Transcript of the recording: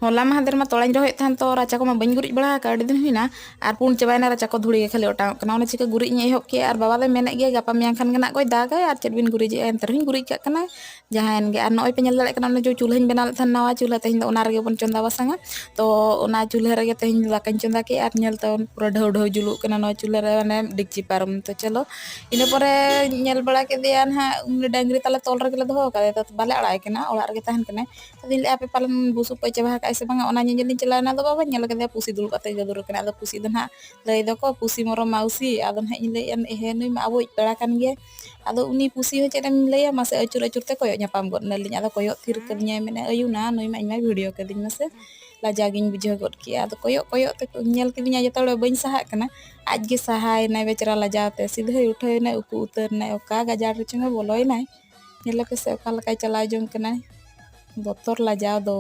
होला महादेर मा तोड़ा रहे थान तो राचा को बी गुरी बड़ा अड़ी दिन हुईना और पुन चाबाना राचा को धूड़ी खाली अटावना चिका गुरी एहब के और बाबा दे मेने गया गापा मेयां खान गना कोई दागे और चेक बिन गुरीजे एंतर हुई गुरी काना जहान गे और नई पे नल दाड़े जो चूल्हा बनाव था नवा चूल्हा तेज दो बन चंदा बसांगा तो चूल्हा रे तेज दाका चंदा के और नलते पूरा ढाउ ढाउ जुलूग ना चूल्हा रे डिक्ची पारम तो चलो इन पर बड़ा के ना डांगरी ताले तोल रगे दो तो बाले अड़ाकना ओड़ा रे तहन कना दिन आपे पालन बुसुप पे चाबा से बांगा चलाना दो बाबा नल पुसी दुल गदुर कना पुसी दो ना लई दो पुसी मरो माउसी आदो ना हे नुई अब पेड़ा कान गया आदो उनी पुसी हो चेम लैया मासे अचुर अचुरते कोय नापाम गद नाली आदो कोय थिर कदिया मेने अयुना नुई मा इमा वीडियो कदिन मासे लाजागिन बुझाव गद किया आदो कोय ते नेल किदिया जतोड़े बइन सहा कना आज गे सहाय ना बेचारा लाजाते सीधे उठे ना उकु उतर ना ओका गजार चंगा बोलोय ना नेल के से ओका लका चला जों कना बतर लाजाव दो।